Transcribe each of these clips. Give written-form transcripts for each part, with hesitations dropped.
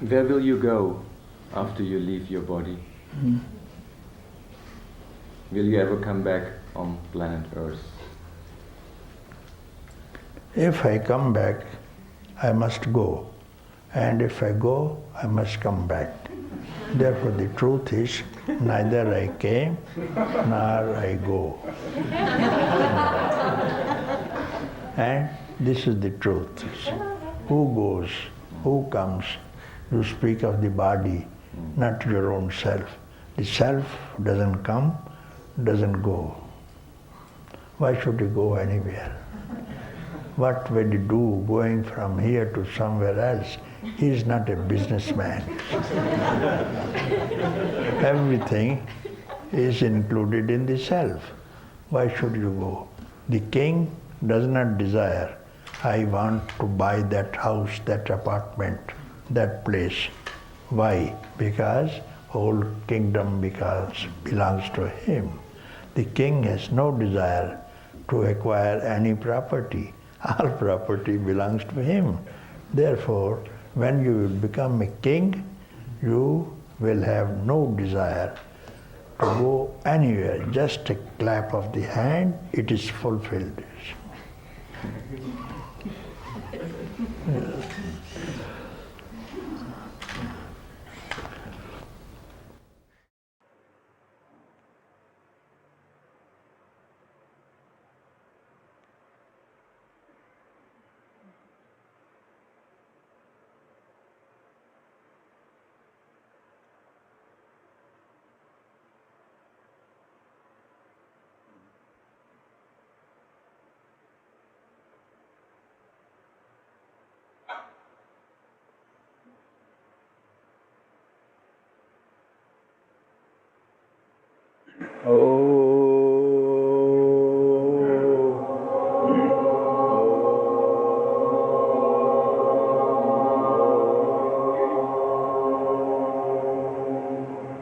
Where will you go after you leave your body? Will you ever come back on planet Earth? If I come back, I must go. And if I go, I must come back. Therefore, the truth is, neither I came nor I go. And this is the truth. Who goes? Who comes? You speak of the body, not your own self. The self doesn't come, doesn't go. Why should you go anywhere? What will you do going from here to somewhere else? He is not a businessman. Everything is included in the self. Why should you go? The king does not desire, I want to buy that house, that apartment, that place. Why? Because whole kingdom belongs to him. The king has no desire to acquire any property. All property belongs to him. Therefore, when you will become a king, you will have no desire to go anywhere. Just a clap of the hand, it is fulfilled.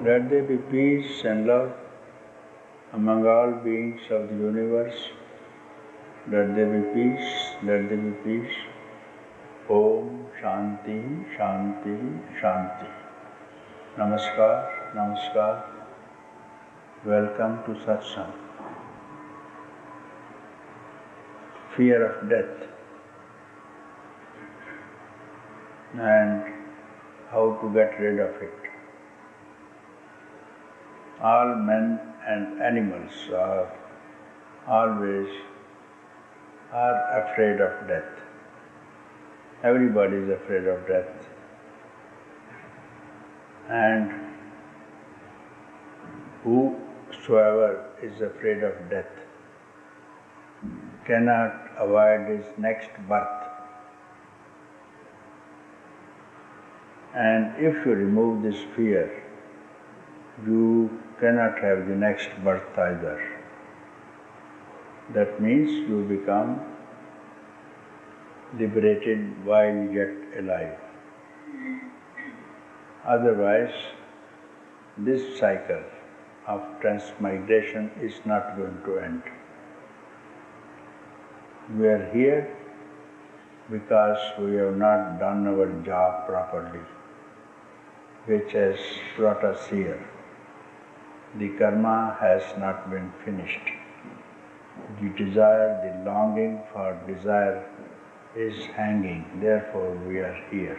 Let there be peace and love among all beings of the universe. Let there be peace, let there be peace. Om Shanti, Shanti, Shanti. Namaskar, Namaskar. Welcome to Satsang. Fear of death and how to get rid of it. All men and animals are always afraid of death. Everybody is afraid of death. And whosoever is afraid of death cannot avoid his next birth. And if you remove this fear, you cannot have the next birth either. That means you become liberated while yet alive. Otherwise, this cycle of transmigration is not going to end. We are here because we have not done our job properly, which has brought us here. The karma has not been finished. The desire, the longing for desire is hanging, therefore we are here.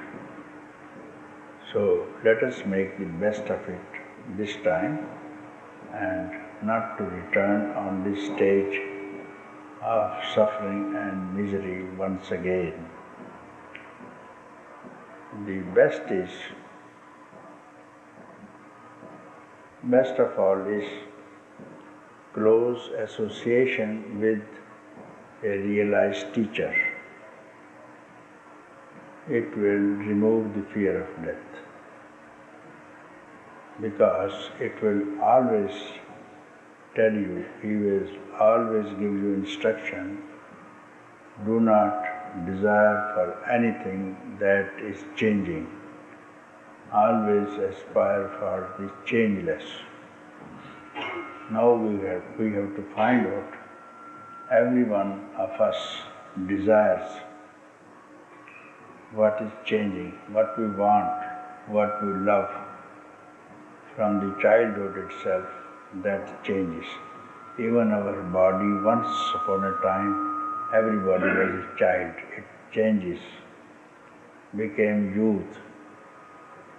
So let us make the best of it this time and not to return on this stage of suffering and misery once again. The best of all is close association with a realized teacher. It will remove the fear of death, because it will always tell you, he will always give you instruction, do not desire for anything that is changing. Always aspire for the changeless. Now we have to find out, every one of us desires what is changing, what we want, what we love from the childhood itself, that changes. Even our body, once upon a time, everybody was a child. It changes, became youth.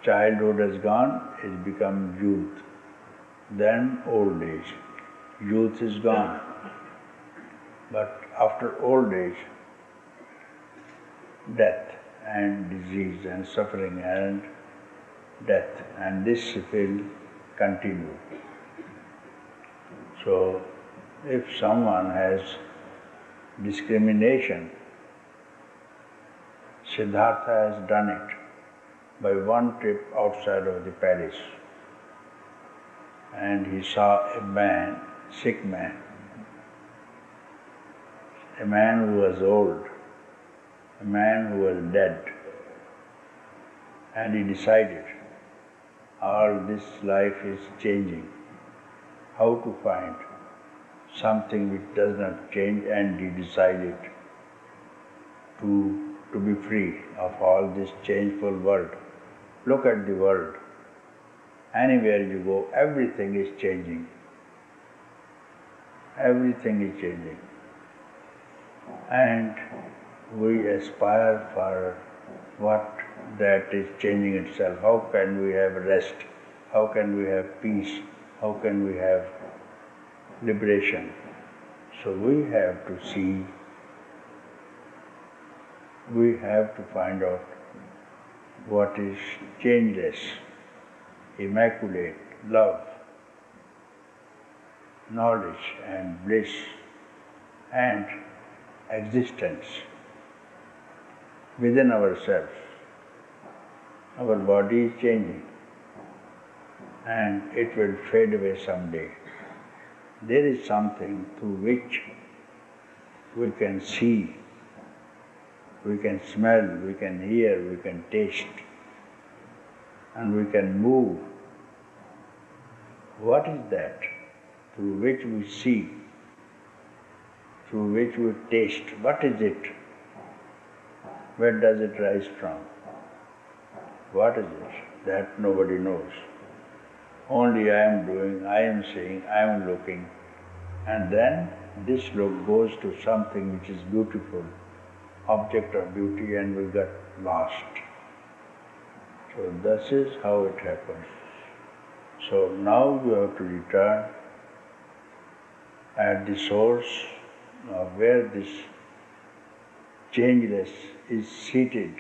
Childhood has gone, it become youth. Then old age. Youth is gone. But after old age, death and disease and suffering and death, and this will continue. So, if someone has discrimination, Siddhartha has done it by one trip outside of the palace, and he saw a man, sick man, a man who was old, a man who was dead, and he decided all this life is changing. How to find something which does not change, and he decided to be free of all this changeful world. Look at the world. Anywhere you go, everything is changing. Everything is changing. And we aspire for what that is changing itself. How can we have rest? How can we have peace? How can we have liberation? So we have to see, we have to find out what is changeless, immaculate, love, knowledge and bliss and existence within ourselves. Our body is changing and it will fade away someday. There is something through which we can see, we can smell, we can hear, we can taste, and we can move. What is that? Through which we see, through which we taste. What is it? Where does it rise from? What is it? That nobody knows. Only I am doing, I am seeing, I am looking, and then this look goes to something which is beautiful, object of beauty, and we get lost. So this is how it happens. So now you have to return at the source of where this changeless is seated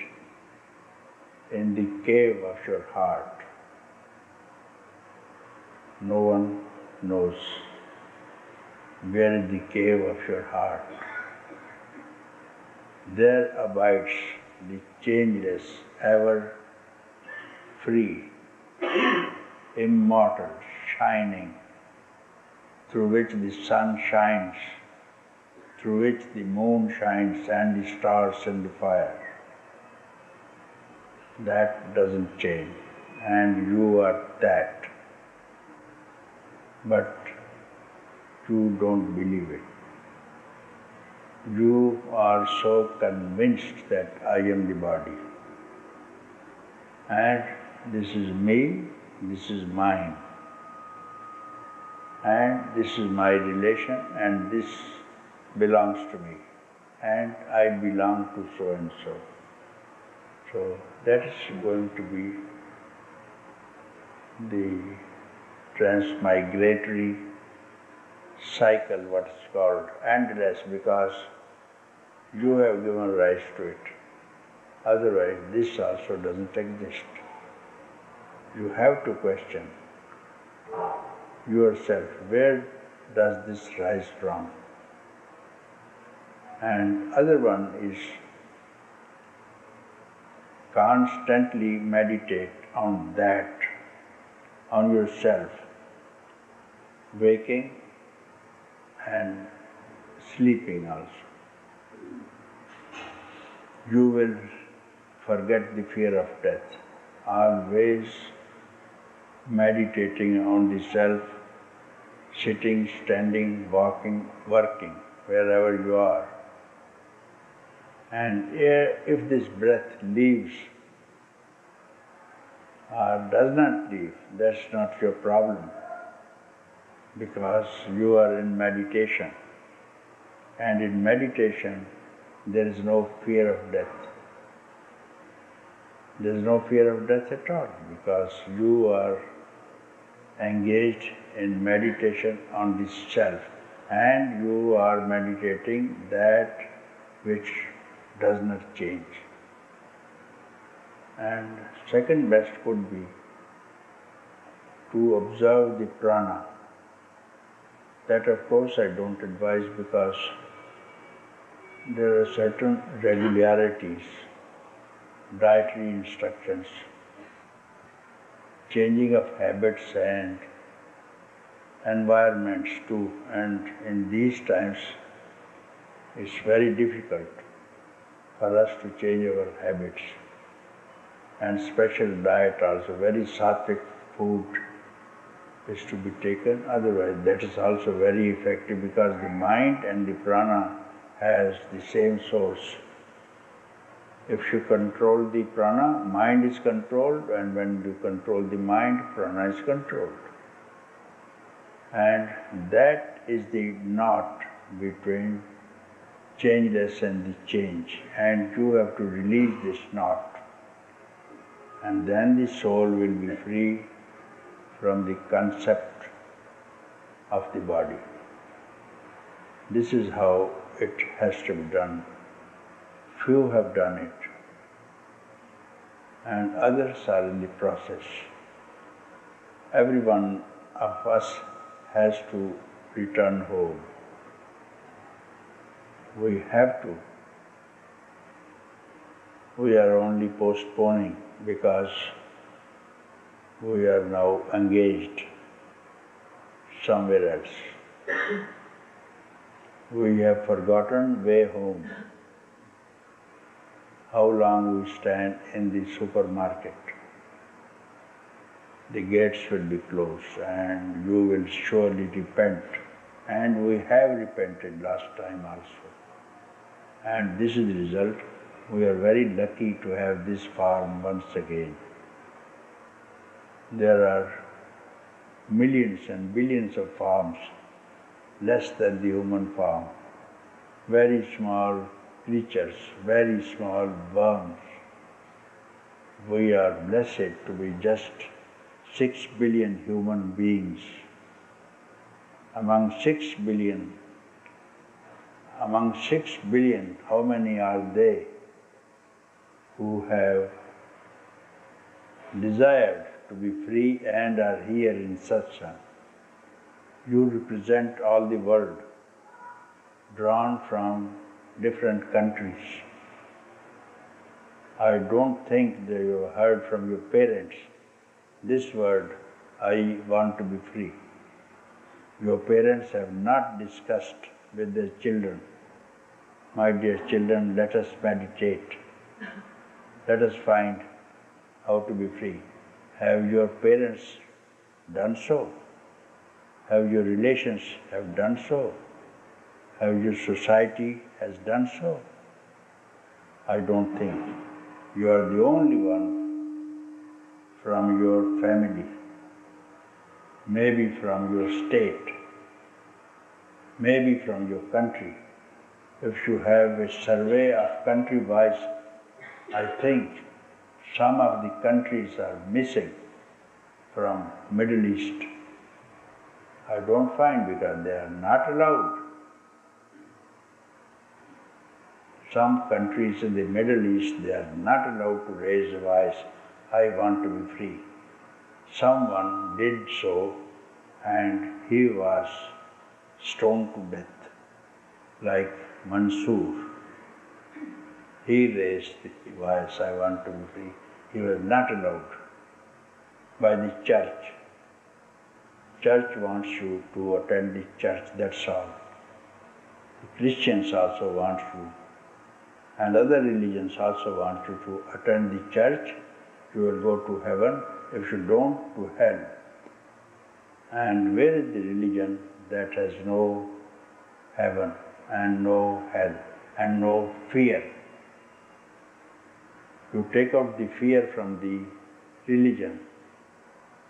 in the cave of your heart. No one knows where is the cave of your heart. There abides the changeless, ever free, immortal, shining, through which the sun shines, through which the moon shines and the stars and the fire. That doesn't change, and you are that. But you don't believe it. You are so convinced that I am the body, and this is me, this is mine, and this is my relation, and this belongs to me, and I belong to so and so. So that is going to be the transmigratory cycle, what is called, endless, because you have given rise to it. Otherwise, this also doesn't exist. You have to question yourself, where does this rise from? And other one is constantly meditate on that, on yourself, waking and sleeping also. You will forget the fear of death, always meditating on the self, sitting, standing, walking, working, wherever you are. And if this breath leaves, or does not leave, that's not your problem, because you are in meditation. And in meditation, there is no fear of death. There is no fear of death at all, because you are engaged in meditation on the self, and you are meditating that which does not change. And second best would be to observe the prana. That of course I don't advise, because there are certain regularities, dietary instructions, changing of habits and environments too, and in these times it's very difficult for us to change our habits. And special diet also, very sattvic food is to be taken, otherwise that is also very effective, because the mind and the prana has the same source. If you control the prana, mind is controlled, and when you control the mind, prana is controlled. And that is the knot between changeless and the change, and you have to release this knot, and then the soul will be free from the concept of the body. This is how it has to be done. Few have done it, and others are in the process. Every one of us has to return home. We have to. We are only postponing because we are now engaged somewhere else. We have forgotten way home. How long we stand in the supermarket. The gates will be closed and you will surely repent. And we have repented last time also. And this is the result. We are very lucky to have this farm once again. There are millions and billions of farms less than the human farm. Very small creatures, very small worms. We are blessed to be just 6 billion human beings. Among 6 billion, how many are they who have desired to be free and are here in satsang? You represent all the world, drawn from different countries. I don't think that you have heard from your parents this word, I want to be free. Your parents have not discussed with their children, my dear children, let us meditate. Let us find how to be free. Have your parents done so? Have your relations have done so? Have your society has done so? I don't think. You are the only one from your family, maybe from your state, maybe from your country. If you have a survey of country-wise, I think some of the countries are missing from Middle East. I don't find because they are not allowed. Some countries in the Middle East, they are not allowed to raise a voice, I want to be free. Someone did so and he was stoned to death, like Mansoor. He raised the voice, I want to be free. He was not allowed by the church. Church wants you to attend the church, that's all. The Christians also want you, and other religions also want you to attend the church. You will go to heaven. If you don't, to hell. And where is the religion that has no heaven and no hell and no fear? You take out the fear from the religion.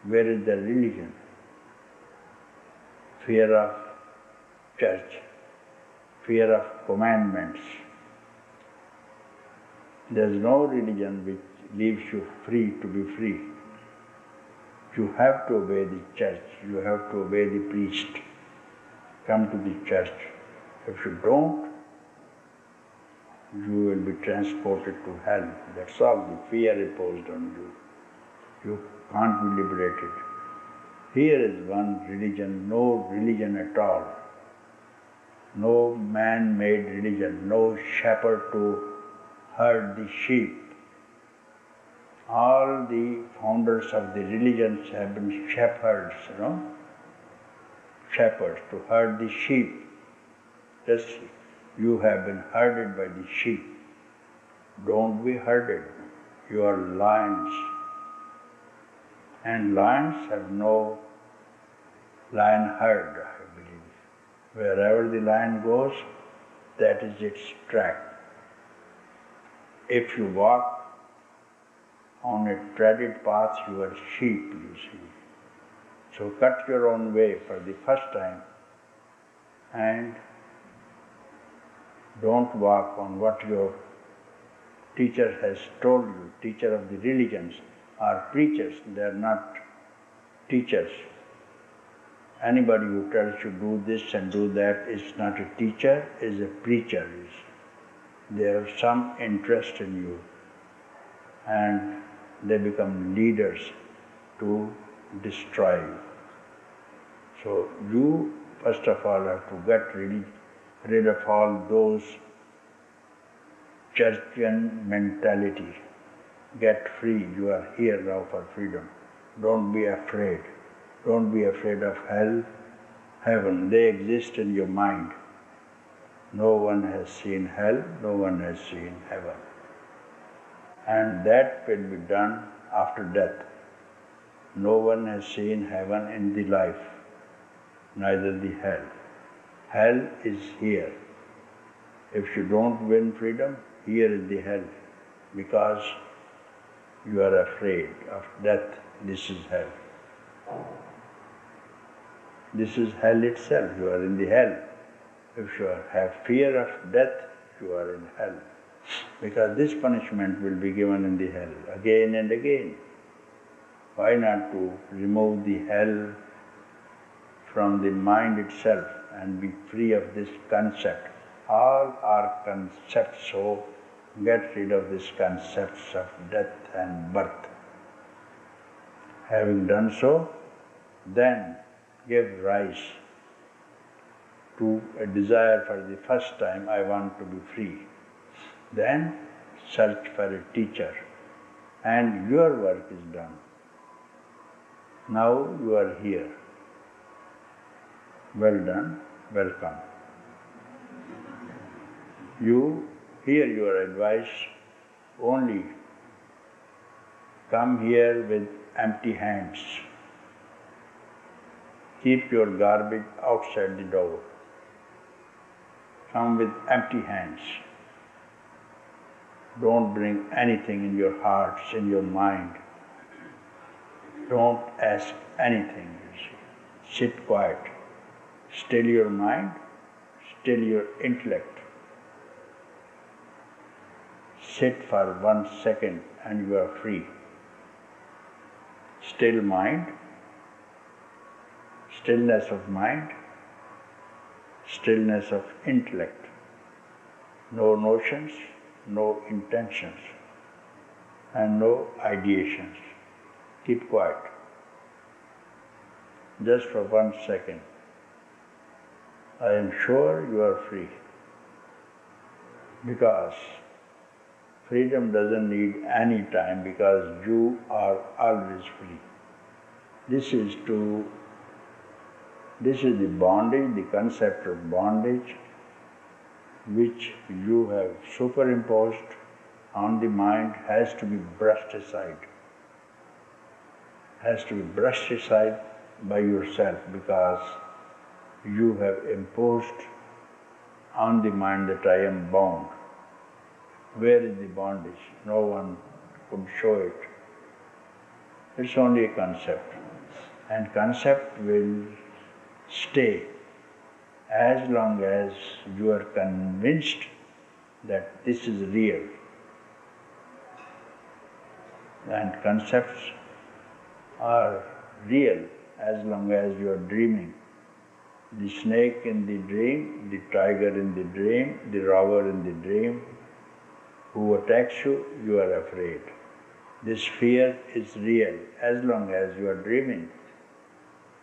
Where is the religion? Fear of church, fear of commandments. There is no religion which leaves you free to be free. You have to obey the church, you have to obey the priest. Come to the church. If you don't, you will be transported to hell. That's all the fear imposed on you. You can't be liberated. Here is one religion, no religion at all. No man-made religion, no shepherd to herd the sheep. All the founders of the religions have been shepherds, shepherds to herd the sheep. Just you have been herded by the sheep. Don't be herded. You are lions. And lions have no lion herd, I believe. Wherever the lion goes, that is its track. If you walk on a treaded path, you are sheep, you see. So cut your own way for the first time and don't walk on what your teacher has told you. Teacher of the religions are preachers, they are not teachers. Anybody who tells you do this and do that is not a teacher, is a preacher. They have some interest in you and they become leaders to destroy you. So you first of all have to get rid of all those churchian mentality. Get free. You are here now for freedom. Don't be afraid. Don't be afraid of hell, heaven. They exist in your mind. No one has seen hell, no one has seen heaven. And that will be done after death. No one has seen heaven in the life, neither the hell. Hell is here. If you don't win freedom, here is the hell, because you are afraid of death. This is hell. This is hell itself. You are in the hell. If you have fear of death, you are in hell. Because this punishment will be given in the hell again and again. Why not to remove the hell from the mind itself and be free of this concept? All are concepts, so get rid of these concepts of death and birth. Having done so, then give rise to a desire for the first time, I want to be free. Then search for a teacher and your work is done. Now you are here. Well done, welcome. You hear your advice, only come here with empty hands. Keep your garbage outside the door. Come with empty hands. Don't bring anything in your hearts, in your mind. Don't ask anything, you see. Sit quiet. Still your mind, still your intellect. Sit for 1 second and you are free. Still mind, stillness of mind, stillness of intellect. No notions, no intentions, and no ideations. Keep quiet. Just for 1 second. I am sure you are free. Because freedom doesn't need any time, because you are always free. This is the bondage, the concept of bondage, which you have superimposed on the mind, has to be brushed aside. Has to be brushed aside by yourself, because you have imposed on the mind that I am bound. Where is the bondage? No one could show it. It's only a concept. And concept will stay as long as you are convinced that this is real. And concepts are real as long as you are dreaming. The snake in the dream, the tiger in the dream, the robber in the dream, who attacks you, you are afraid. This fear is real as long as you are dreaming.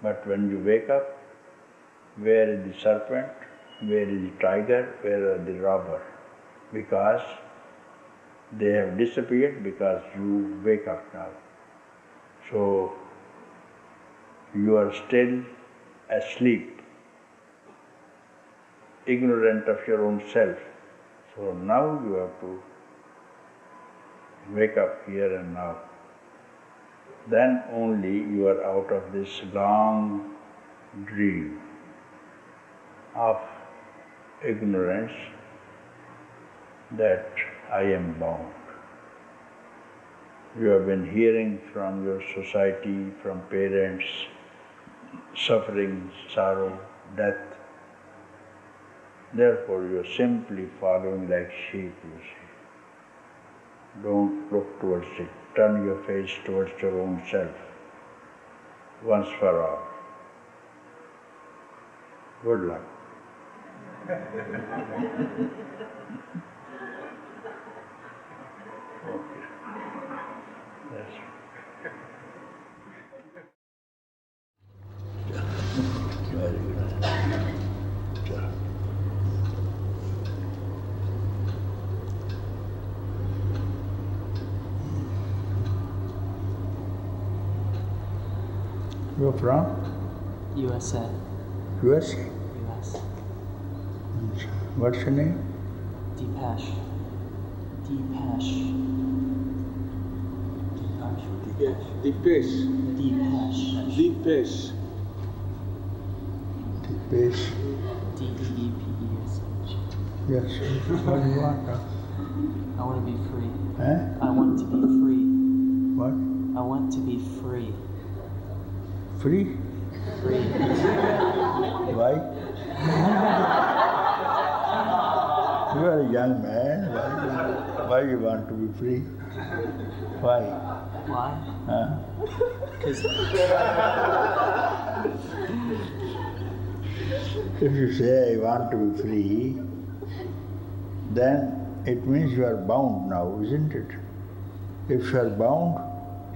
But when you wake up, where is the serpent? Where is the tiger? Where are the robber? Because they have disappeared because you wake up now. So you are still asleep, ignorant of your own self. So now you have to wake up here and now. Then only you are out of this long dream of ignorance that I am bound. You have been hearing from your society, from parents, suffering, sorrow, death. Therefore you are simply following like sheep, you see. Don't look towards it. Turn your face towards your own self, once for all. Good luck. Okay. Yes. Very good. Sure. You're from? USA. US? US. What's your name? Deepesh. Deepesh. Deepesh. Deepesh. Deepesh. Deepesh. Deepesh. D-E-E-P-E-S-H. Yes. What do you want? I want to be free. Huh? I want to be free. What? I want to be free. Free? Free. Why? You are a young man. Why you want to be free? Why? Why? Huh? Because If you say I want to be free, then it means you are bound now, isn't it? If you are bound,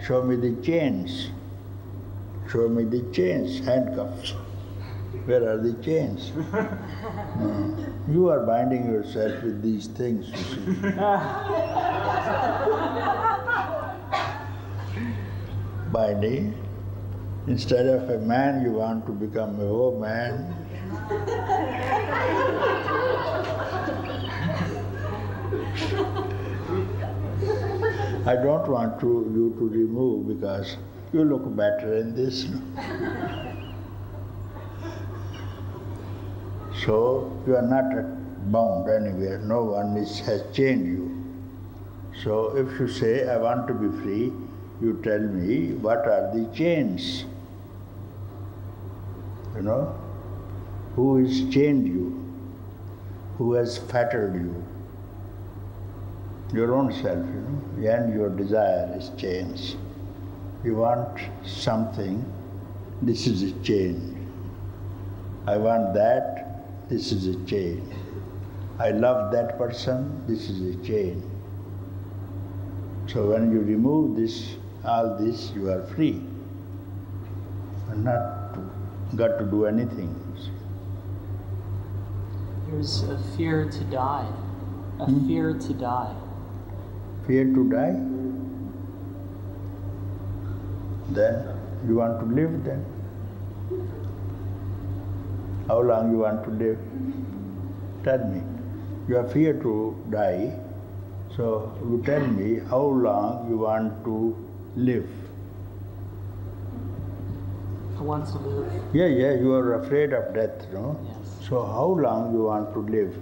show me the chains. Show me the chains, handcuffs. Where are the chains? You are binding yourself with these things, you see. Binding. Instead of a man, you want to become a woman. I don't want you to remove because you look better in this. So you are not bound anywhere. No one has chained you. So if you say, I want to be free, you tell me what are the chains? You know? Who has chained you? Who has fettered you? Your own self, you know, and your desire is chains. You want something, this is a chain. I want that, this is a chain. I love that person, this is a chain. So when you remove this, all this, you are free. And not got to do anything. there's a fear to die. A fear to die. Fear to die? Then you want to live then? How long you want to live? Tell me. You have fear to die, so you tell me how long you want to live. I want to live. Yeah, you are afraid of death, no? Yes. So how long you want to live?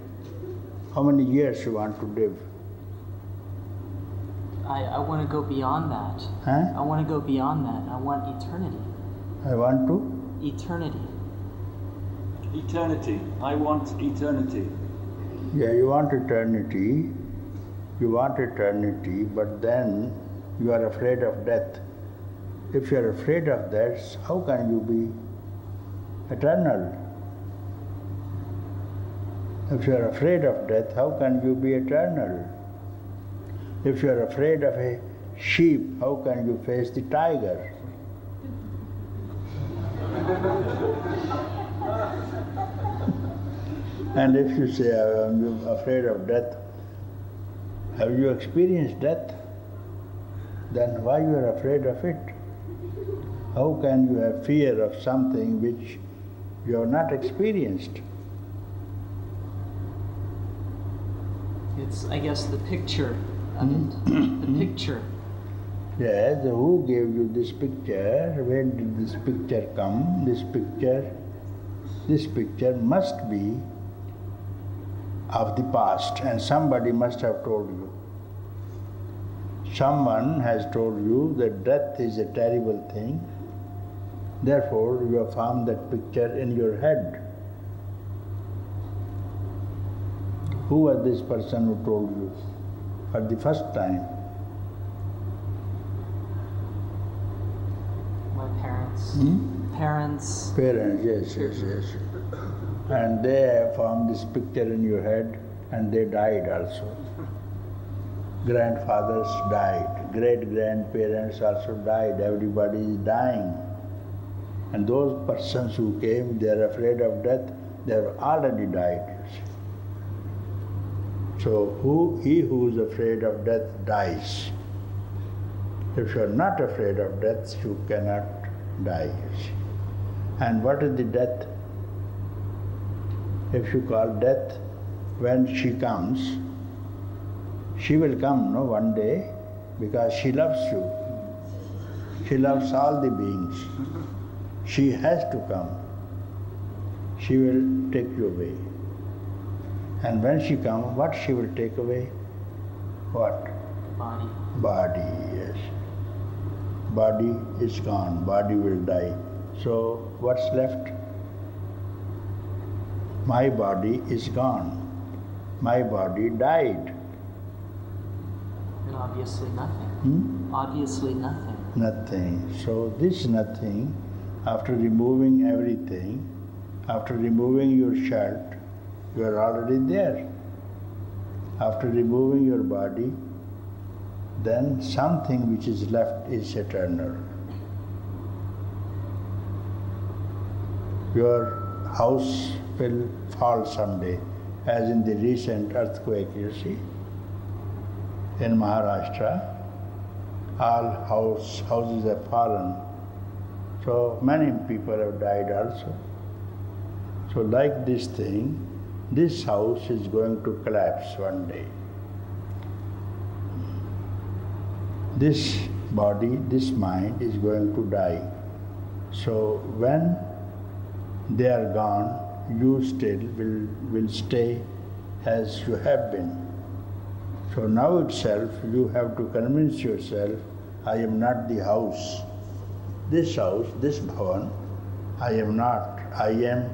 How many years you want to live? I want to go beyond that. Huh? I want to go beyond that. I want eternity. I want to. Eternity. Eternity. I want eternity. Yeah, you want eternity. You want eternity, but then you are afraid of death. If you are afraid of death, how can you be eternal? If you are afraid of death, how can you be eternal? If you are afraid of a sheep, how can you face the tiger? And if you say, I'm afraid of death, have you experienced death? Then why you are afraid of it? How can you have fear of something which you have not experienced? It's, I guess, the picture of it. The picture. Yes, who gave you this picture? Where did this picture come? This picture must be of the past, and somebody must have told you. Someone has told you that death is a terrible thing, therefore you have formed that picture in your head. Who was this person who told you for the first time? My parents. Parents. Parents, yes. And they have formed this picture in your head, and they died also. Grandfathers died, great-grandparents also died, everybody is dying. And those persons who came, they are afraid of death, they have already died, you see. So he who is afraid of death dies. If you are not afraid of death, you cannot die, you see. And what is the death? If you call death, when she comes, she will come, one day, because she loves you. She loves all the beings. She has to come. She will take you away. And when she comes, what she will take away? What? Body. Body, yes. Body is gone, body will die. So what's left? My body is gone. My body died. And obviously nothing. Obviously nothing. Nothing. So this nothing, after removing everything, after removing your shirt, you are already there. After removing your body, then something which is left is eternal. Your house will fall someday, as in the recent earthquake, you see. In Maharashtra, all houses have fallen. So many people have died also. So like this thing, this house is going to collapse one day. This body, this mind is going to die. So when they are gone, you still will stay as you have been. So now itself you have to convince yourself, I am not the house. This house, this bhavan, I am not. I am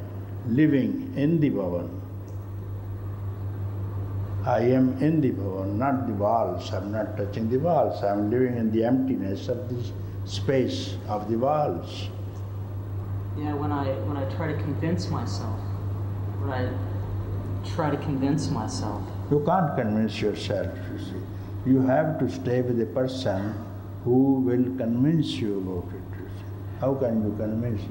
living in the bhavan. I am in the bhavan, not the walls. I am not touching the walls. I am living in the emptiness of the space of the walls. Yeah, when I try to convince myself, You can't convince yourself, you see. You have to stay with a person who will convince you about it, you see. How can you convince?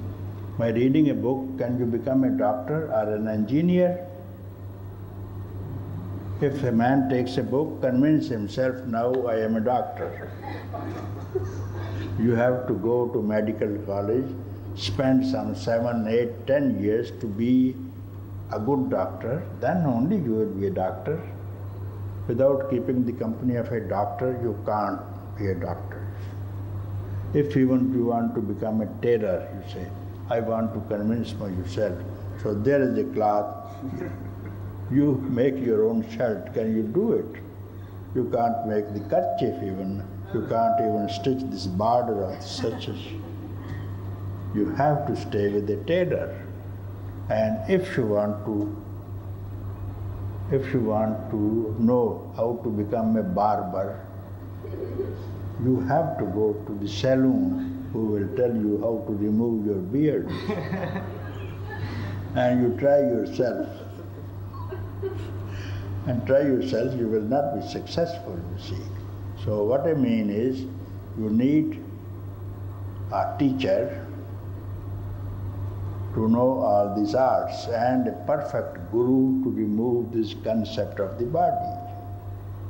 By reading a book, can you become a doctor or an engineer? If a man takes a book, convince himself, now I am a doctor. You have to go to medical college, spend some 7, 8, 10 years to be a good doctor, then only you will be a doctor. Without keeping the company of a doctor, you can't be a doctor. If even you want to become a tailor, you say, I want to convince myself. So there is a cloth, you make your own shirt, can you do it? You can't make the kerchief even. You can't even stitch this border of such. You have to stay with the tailor. And if you want to know how to become a barber, you have to go to the saloon who will tell you how to remove your beard. And you try yourself. And try yourself, you will not be successful, you see. So what I mean is, you need a teacher to know all these arts and a perfect guru to remove this concept of the body.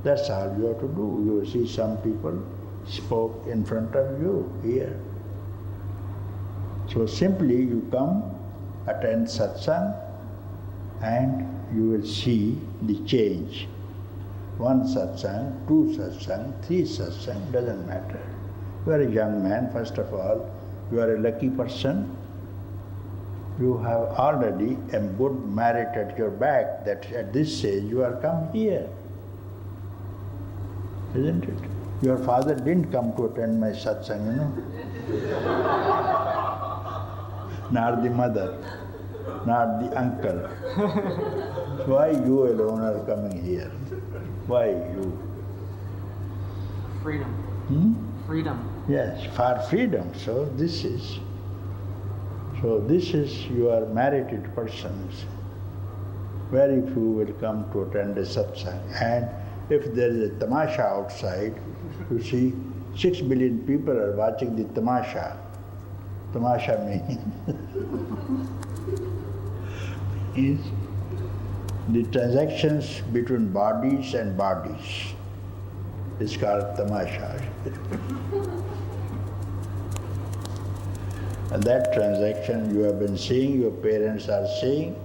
That's all you have to do. You see some people spoke in front of you here. So simply you come, attend satsang, and you will see the change. One satsang, two satsang, three satsang, doesn't matter. You are a young man, first of all, you are a lucky person. You have already a good merit at your back that at this stage you are come here. Isn't it? Your father didn't come to attend my satsang, you know. Nor the mother, nor the uncle. So why you alone are coming here? Why you? Freedom. Freedom. Yes, for freedom. So this is you are merited persons. Very few will come to attend a satsang. And if there is a tamasha outside, you see 6 billion people are watching the tamasha. Tamasha means the transactions between bodies and bodies. It's called tamasha. And that transaction you have been seeing, your parents are seeing,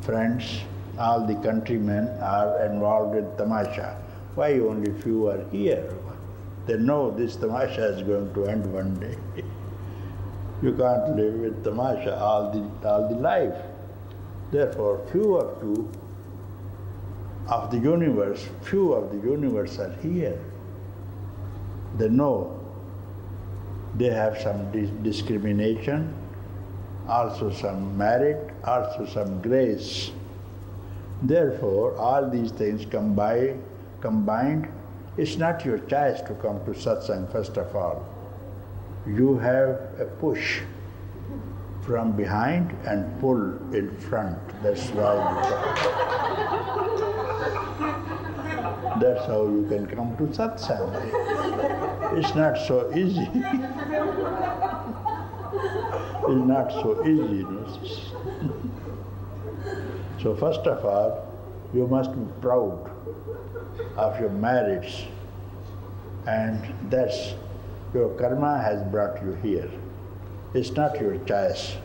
friends, all the countrymen are involved in tamasha. Why only few are here? They know this tamasha is going to end one day. You can't live with tamasha all the life. Therefore, few of the universe are here. They know they have some discrimination, also some merit, also some grace. Therefore, all these things combined, it's not your choice to come to satsang first of all. You have a push from behind and pull in front. That's why you come. That's how you can come to satsang. It's not so easy. It's not so easy, you know. So first of all, you must be proud of your merits, and that's your karma has brought you here. It's not your choice.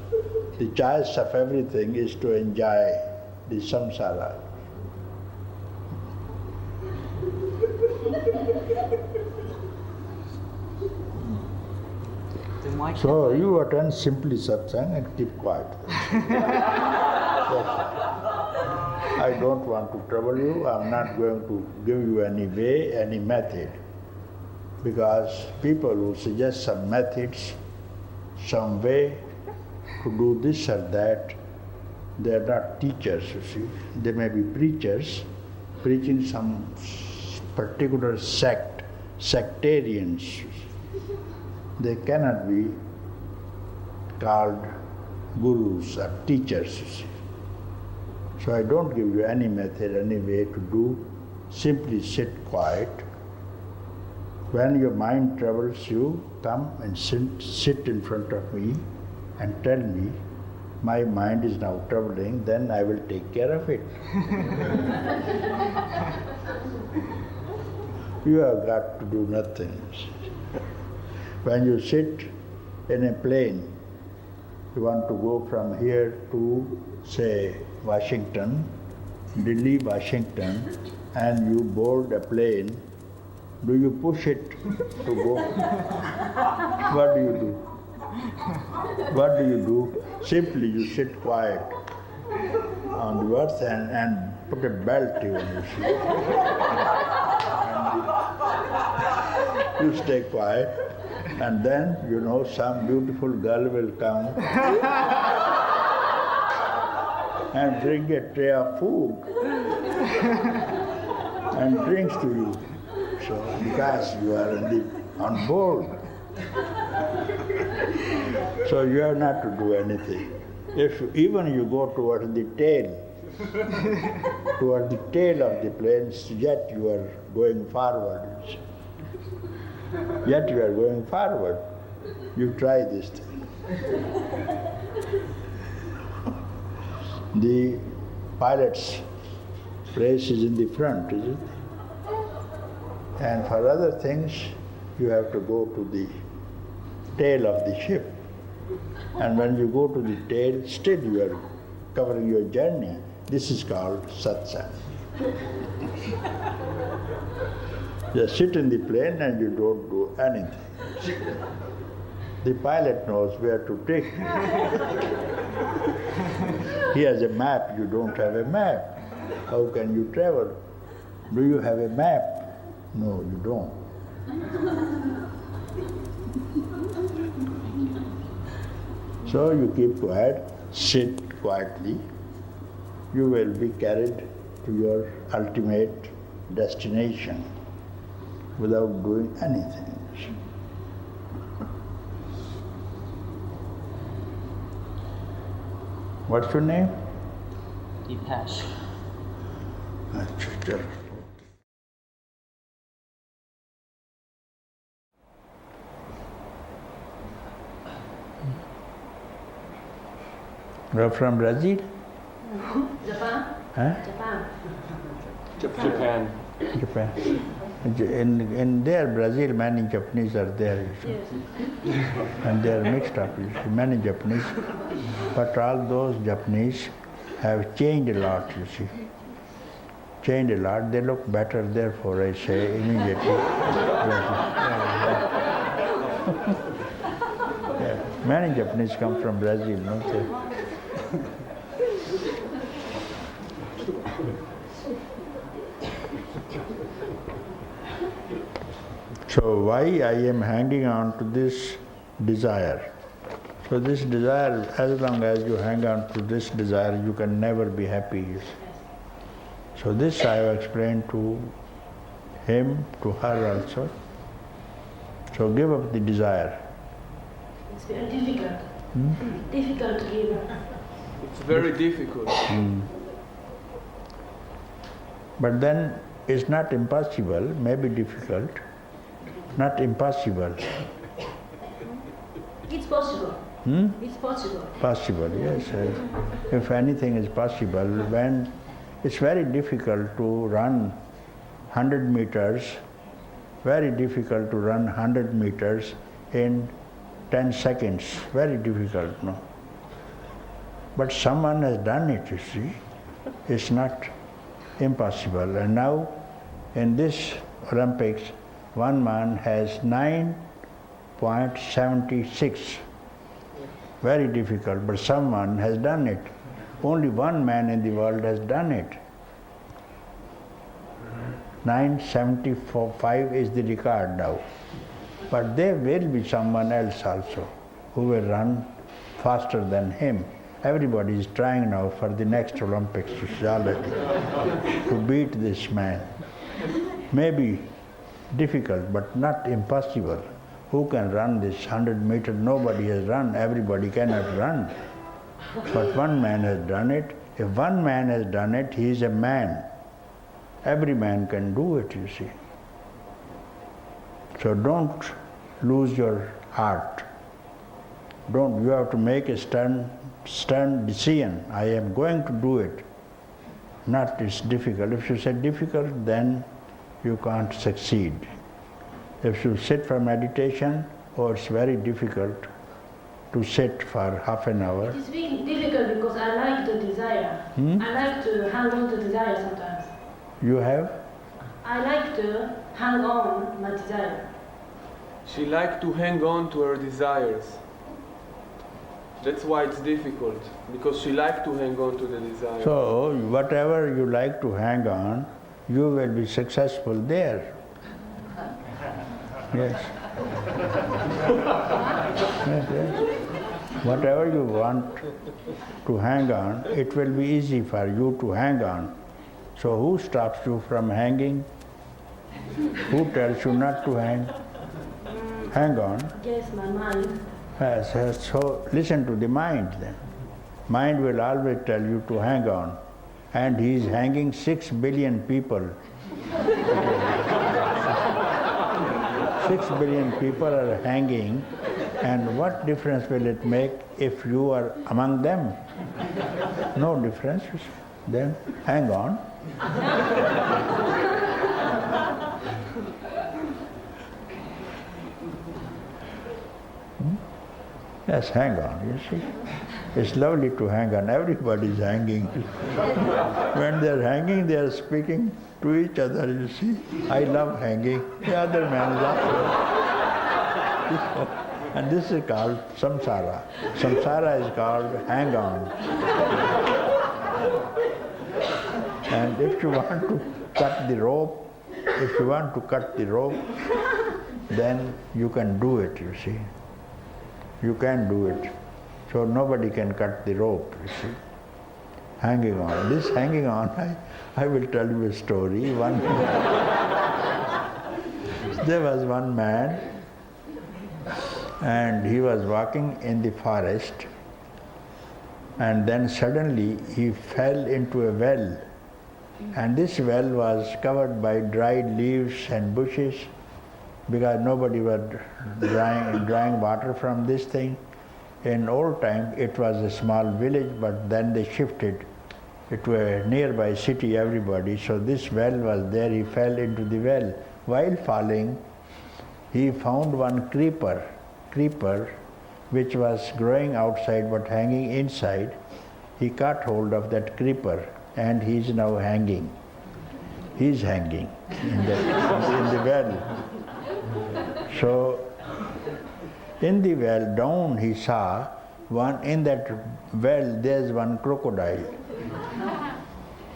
The choice of everything is to enjoy the samsara. So you attend simply satsang and keep quiet. I don't want to trouble you. I'm not going to give you any way, any method. Because people who suggest some methods, some way to do this or that, they are not teachers, you see. They may be preachers, preaching some particular sectarians. They cannot be called gurus or teachers, you see. So I don't give you any method, any way to do. Simply sit quiet. When your mind troubles you, come and sit in front of me and tell me, my mind is now troubling, then I will take care of it. You have got to do nothing. When you sit in a plane, you want to go from here to, say, Washington, Delhi, Washington, and you board a plane, do you push it to go? What do you do? What do you do? Simply you sit quiet on the earth and put a belt even, you see. You stay quiet, and then, some beautiful girl will come and bring a tray of food and drinks to you. So, because you are on board. So you have not to do anything. If even you go towards the tail of the plane, yet you are going forward. Yet you are going forward. You try this thing. The pilot's place is in the front, is it? And for other things, you have to go to the tail of the ship. And when you go to the tail, still you are covering your journey. This is called satsang. Just sit in the plane and you don't do anything. The pilot knows where to take you. He has a map, you don't have a map. How can you travel? Do you have a map? No, you don't. So you keep quiet, sit quietly. You will be carried to your ultimate destination without doing anything. What's your name? Deepesh. You're from Brazil? Japan. Huh? Japan. Japan. In there, Brazil, many Japanese are there, you see. Yes. And they are mixed up, you see, many Japanese. But all those Japanese have changed a lot, you see. Changed a lot. They look better, therefore I say immediately. Yeah. Many Japanese come from Brazil, don't they? So why I am hanging on to this desire? So this desire, as long as you hang on to this desire, you can never be happy. You see. So this I have explained to him, to her also. So give up the desire. It's very difficult. Difficult to give up. It's very difficult. But then it's not impossible, maybe difficult, not impossible. It's possible. It's possible. Possible, yes. If anything is possible, when it's very difficult to run 100 meters, very difficult to run 100 meters in 10 seconds, very difficult, no? But someone has done it, you see. It's not impossible. And now, in this Olympics, one man has 9.76. Very difficult, but someone has done it. Only one man in the world has done it. 9.75 is the record now. But there will be someone else also who will run faster than him. Everybody is trying now for the next Olympics to beat this man. Maybe difficult, but not impossible. Who can run this 100 meters? Nobody has run. Everybody cannot run. But one man has done it. If one man has done it, he is a man. Every man can do it, you see. So don't lose your heart. You have to make a stern decision. I am going to do it. Not it's difficult. If you say difficult, then you can't succeed. If you sit for meditation, it's very difficult to sit for half an hour. It's really difficult because I like the desire. I like to hang on to desire sometimes. You have? I like to hang on my desire. She likes to hang on to her desires. That's why it's difficult, because she likes to hang on to the desire. So, whatever you like to hang on, you will be successful there. Yes. Yes, yes. Whatever you want to hang on, it will be easy for you to hang on. So who stops you from hanging? Who tells you not to hang? Hang on. Yes, my mind. Yes, yes. So listen to the mind then. Mind will always tell you to hang on. And he is hanging 6 billion people. 6 billion people are hanging, and what difference will it make if you are among them? No difference. Then hang on. Yes, hang on, you see. It's lovely to hang on. Everybody is hanging. When they are hanging, they are speaking to each other, you see. I love hanging. The other man laughs. And this is called samsara. Samsara is called hang on. And if you want to cut the rope, then you can do it, you see. You can do it. So nobody can cut the rope, you see. Hanging on. This hanging on, I will tell you a story. There was one man, and he was walking in the forest, and then suddenly he fell into a well. And this well was covered by dried leaves and bushes, because nobody was drawing water from this thing. In old time, it was a small village, but then they shifted it to a nearby city, everybody. So this well was there, he fell into the well. While falling, he found one creeper, which was growing outside but hanging inside. He caught hold of that creeper, and he is now hanging. He is hanging in the well. So, in the well down he saw in that well there's one crocodile.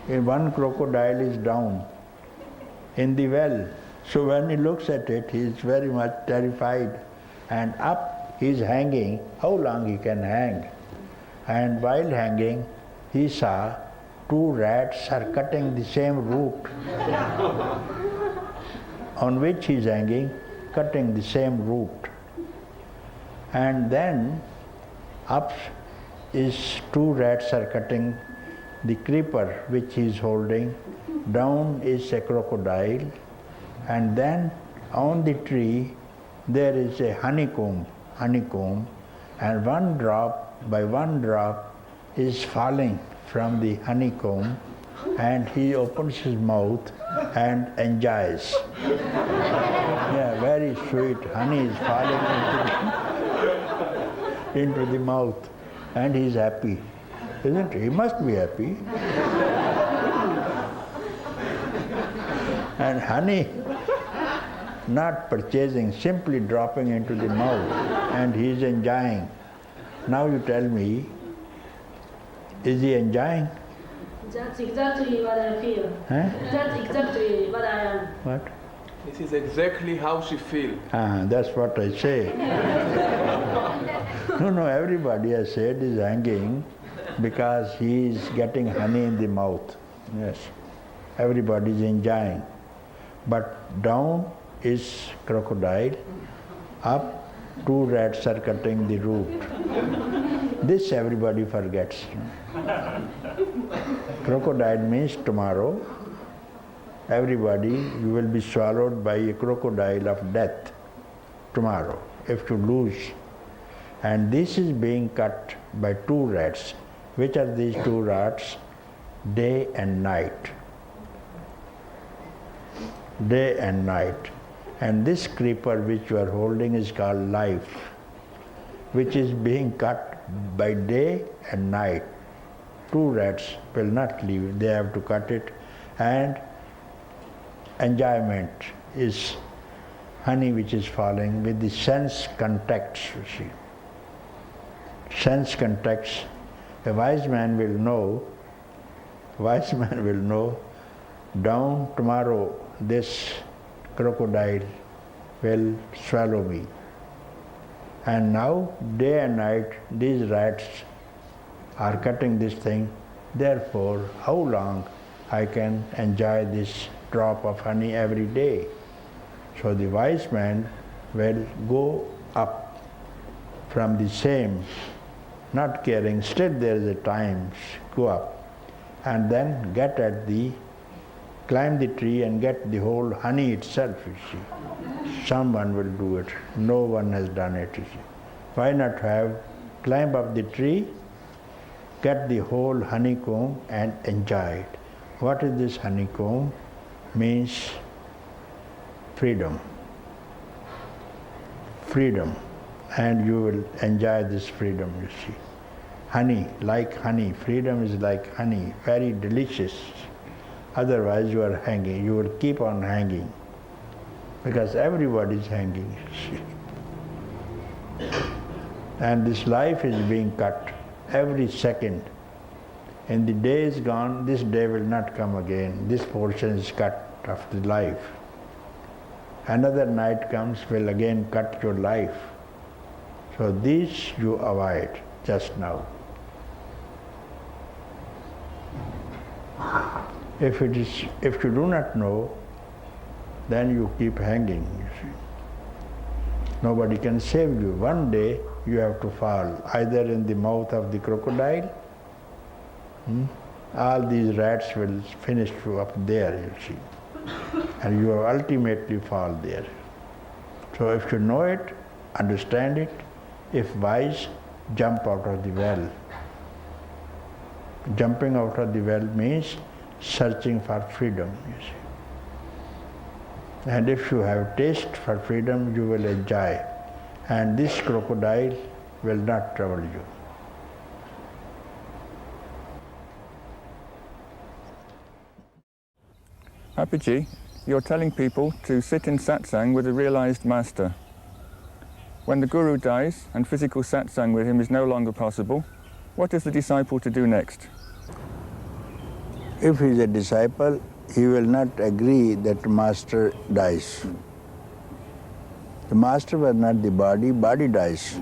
One crocodile is down in the well. So when he looks at it, he is very much terrified. And up he is hanging, how long he can hang. And while hanging, he saw 2 rats are cutting the same root on which he is hanging, cutting the same root. And then up is 2 rats are cutting the creeper which he is holding, down is a crocodile, and then on the tree there is a honeycomb, and one drop by one drop is falling from the honeycomb, and he opens his mouth and enjoys. Yeah, very sweet honey is falling into the mouth, and he is happy, isn't he? He must be happy. And honey, not purchasing, simply dropping into the mouth, and he is enjoying. Now you tell me, is he enjoying? That's exactly what I feel. Huh? That's exactly what I am. What? This is exactly how she feels. That's what I say. No, everybody I said is hanging because he is getting honey in the mouth. Yes, everybody is enjoying. But down is crocodile, up 2 rats are cutting the root. This everybody forgets. Crocodile means tomorrow. Everybody, you will be swallowed by a crocodile of death tomorrow if you lose. And this is being cut by 2 rats. Which are these 2 rats? Day and night. Day and night. And this creeper which you are holding is called life, which is being cut by day and night. 2 rats will not leave, they have to cut it. And enjoyment is honey which is falling with the sense contacts, you see. Sense contacts. A wise man will know, down tomorrow this crocodile will swallow me. And now, day and night, these rats are cutting this thing. Therefore, how long I can enjoy this drop of honey every day? So the wise man will go up from the same, not caring, still there is a time, go up, and then climb the tree and get the whole honey itself, you see. Someone will do it. No one has done it, you see. Why not climb up the tree, get the whole honeycomb and enjoy it. What is this honeycomb? Means freedom. Freedom. And you will enjoy this freedom, you see. Honey, like honey. Freedom is like honey, very delicious. Otherwise you are hanging. You will keep on hanging. Because everybody is hanging, you see. And this life is being cut every second. And the day is gone, this day will not come again. This portion is cut of the life. Another night comes, will again cut your life. So this you avoid just now. If you do not know, then you keep hanging, you see. Nobody can save you. One day you have to fall, either in the mouth of the crocodile. All these rats will finish you up there, you see. And you will ultimately fall there. So if you know it, understand it, if wise, jump out of the well. Jumping out of the well means searching for freedom, you see. And if you have taste for freedom, you will enjoy. And this crocodile will not trouble you. Papaджi, you're telling people to sit in satsang with a realized master. When the guru dies and physical satsang with him is no longer possible, what is the disciple to do next? If he is a disciple, he will not agree that the master dies. The master was not the body, body dies.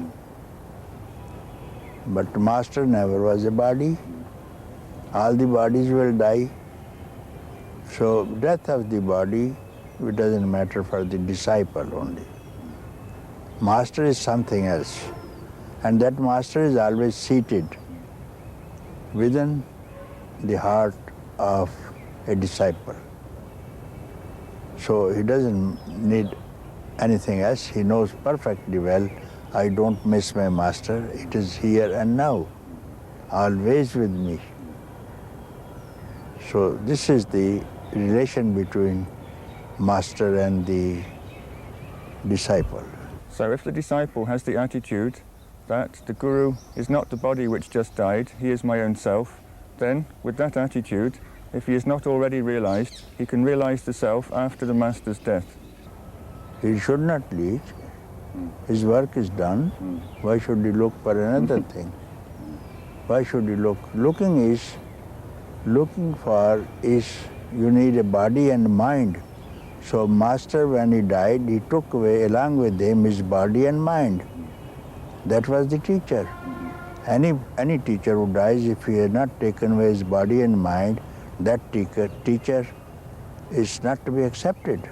But the master never was a body. All the bodies will die. So death of the body, it doesn't matter for the disciple only. Master is something else. And that master is always seated within the heart of a disciple. So he doesn't need anything else. He knows perfectly well, I don't miss my master. It is here and now, always with me. So this is the relation between master and the disciple. So if the disciple has the attitude that the guru is not the body which just died, he is my own self, then with that attitude, if he is not already realized, he can realize the self after the master's death. He should not leave. His work is done. Why should he look for another thing? Why should he look? Looking for is you need a body and mind. So master, when he died, he took away along with him his body and mind. That was the teacher. Any teacher who dies, if he has not taken away his body and mind, that teacher is not to be accepted.